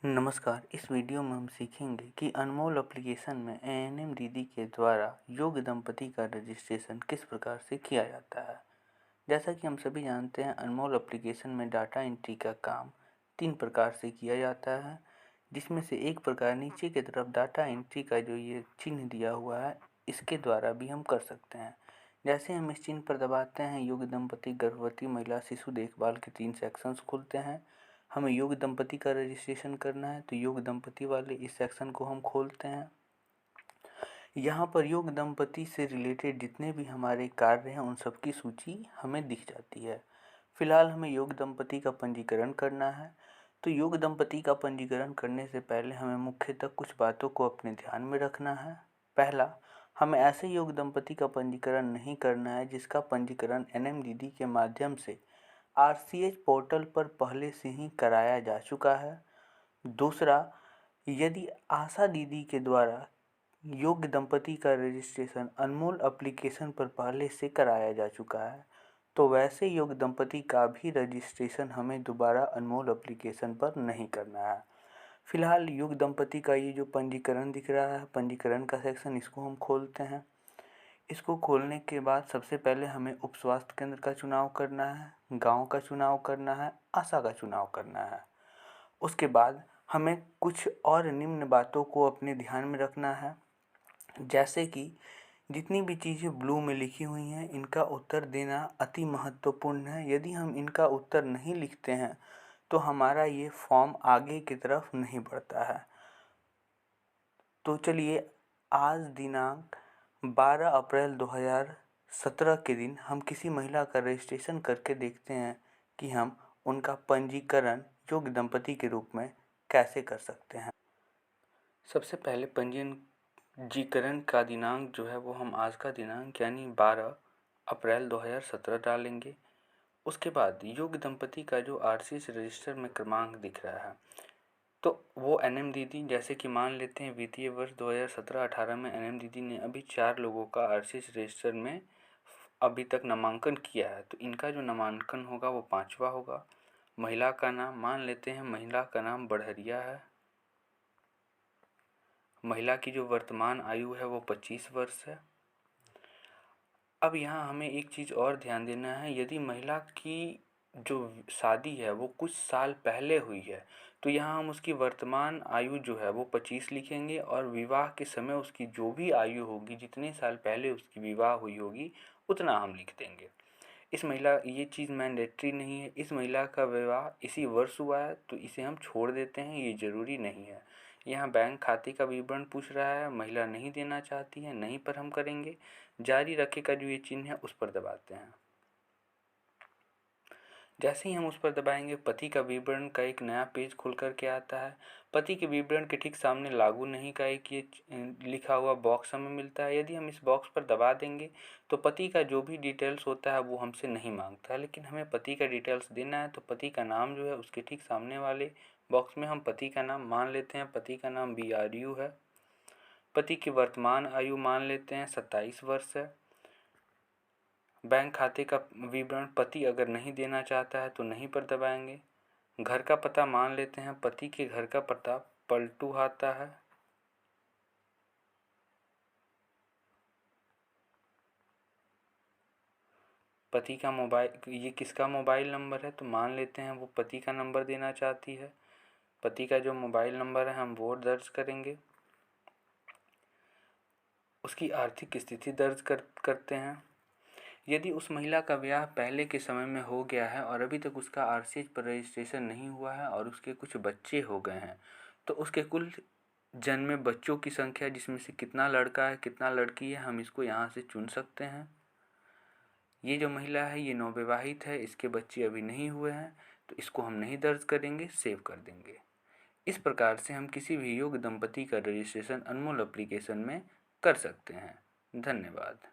नमस्कार। इस वीडियो में हम सीखेंगे कि अनमोल एप्लीकेशन में एएनएम दीदी के द्वारा योग्य दंपति का रजिस्ट्रेशन किस प्रकार से किया जाता है। जैसा कि हम सभी जानते हैं, अनमोल एप्लीकेशन में डाटा एंट्री का काम 3 प्रकार से किया जाता है, जिसमें से एक प्रकार नीचे की तरफ डाटा एंट्री का जो ये चिन्ह दिया हुआ है, इसके द्वारा भी हम कर सकते हैं। जैसे हम इस चिन्ह पर दबाते हैं, योग्य दंपति, गर्भवती महिला, शिशु देखभाल के 3 सेक्शंस खुलते हैं। हमें योग्य दंपति का रजिस्ट्रेशन करना है तो योग्य दंपति वाले इस सेक्शन को हम खोलते हैं। यहाँ पर योग्य दंपति से रिलेटेड जितने भी हमारे कार्य हैं उन सब की सूची हमें दिख जाती है। फिलहाल हमें योग्य दंपति का पंजीकरण करना है। तो योग्य दंपति का पंजीकरण करने से पहले हमें मुख्यतः कुछ बातों को अपने ध्यान में रखना है। पहला, हमें ऐसे योग्य दंपति का पंजीकरण नहीं करना है जिसका पंजीकरण एनएम दीदी के माध्यम से आरसीएच पोर्टल पर पहले से ही कराया जा चुका है। दूसरा, यदि आशा दीदी के द्वारा योग्य दंपति का रजिस्ट्रेशन अनमोल एप्लीकेशन पर पहले से कराया जा चुका है तो वैसे योग्य दंपति का भी रजिस्ट्रेशन हमें दोबारा अनमोल एप्लीकेशन पर नहीं करना है। फिलहाल योग्य दंपति का ये जो पंजीकरण दिख रहा है, पंजीकरण का सेक्शन, इसको हम खोलते हैं। इसको खोलने के बाद सबसे पहले हमें उप स्वास्थ्य केंद्र का चुनाव करना है, गांव का चुनाव करना है, आशा का चुनाव करना है। उसके बाद हमें कुछ और निम्न बातों को अपने ध्यान में रखना है, जैसे कि जितनी भी चीज़ें ब्लू में लिखी हुई हैं इनका उत्तर देना अति महत्वपूर्ण है। यदि हम इनका उत्तर नहीं लिखते हैं तो हमारा ये फॉर्म आगे की तरफ नहीं बढ़ता है। तो चलिए, आज दिनांक 12 अप्रैल 2017 के दिन हम किसी महिला का रजिस्ट्रेशन करके देखते हैं कि हम उनका पंजीकरण योग्य दंपति के रूप में कैसे कर सकते हैं। सबसे पहले पंजीकरण का दिनांक जो है वो हम आज का दिनांक यानी 12 अप्रैल 2017 डालेंगे। उसके बाद योग्य दंपति का जो आरसीएच रजिस्टर में क्रमांक दिख रहा है तो वो एनएम दीदी, जैसे कि मान लेते हैं वित्तीय वर्ष 2017-18 में एनएम दीदी ने अभी 4 लोगों का आरसीएच रजिस्टर में अभी तक नामांकन किया है, तो इनका जो नामांकन होगा वो 5वां होगा। महिला का नाम मान लेते हैं, महिला का नाम बढ़हरिया है। महिला की जो वर्तमान आयु है वो 25 वर्ष है। अब यहाँ हमें एक चीज़ और ध्यान देना है, यदि महिला की जो शादी है वो कुछ साल पहले हुई है तो यहाँ हम उसकी वर्तमान आयु जो है वो 25 लिखेंगे और विवाह के समय उसकी जो भी आयु होगी, जितने साल पहले उसकी विवाह हुई होगी उतना हम लिख देंगे। इस महिला, ये चीज़ मैंडेटरी नहीं है। इस महिला का विवाह इसी वर्ष हुआ है तो इसे हम छोड़ देते हैं, ये ज़रूरी नहीं है। यहाँ बैंक खाते का विवरण पूछ रहा है, महिला नहीं देना चाहती है, नहीं पर हम करेंगे। जारी रखे का जो ये चिन्ह है उस पर दबाते हैं। जैसे ही हम उस पर दबाएंगे पति का विवरण का एक नया पेज खुल कर के आता है। पति के विवरण के ठीक सामने लागू नहीं का एक ये लिखा हुआ बॉक्स हमें मिलता है। यदि हम इस बॉक्स पर दबा देंगे तो पति का जो भी डिटेल्स होता है वो हमसे नहीं मांगता है, लेकिन हमें पति का डिटेल्स देना है तो पति का नाम जो है उसके ठीक सामने वाले बॉक्स में हम पति का नाम मान लेते हैं। पति का नाम BRU है। पति की वर्तमान आयु मान लेते हैं 27 वर्ष है। बैंक खाते का विवरण पति अगर नहीं देना चाहता है तो नहीं पर दबाएंगे। घर का पता मान लेते हैं, पति के घर का पता पलटू आता है। पति का मोबाइल, ये किसका मोबाइल नंबर है तो मान लेते हैं वो पति का नंबर देना चाहती है। पति का जो मोबाइल नंबर है हम वो दर्ज करेंगे। उसकी आर्थिक स्थिति दर्ज करते हैं। यदि उस महिला का ब्याह पहले के समय में हो गया है और अभी तक उसका आरसीएच पर रजिस्ट्रेशन नहीं हुआ है और उसके कुछ बच्चे हो गए हैं तो उसके कुल जन्मे बच्चों की संख्या, जिसमें से कितना लड़का है कितना लड़की है, हम इसको यहाँ से चुन सकते हैं। ये जो महिला है ये नवविवाहित है, इसके बच्चे अभी नहीं हुए हैं तो इसको हम नहीं दर्ज करेंगे, सेव कर देंगे। इस प्रकार से हम किसी भी योग्य दंपति का रजिस्ट्रेशन अनमोल एप्लीकेशन में कर सकते हैं। धन्यवाद।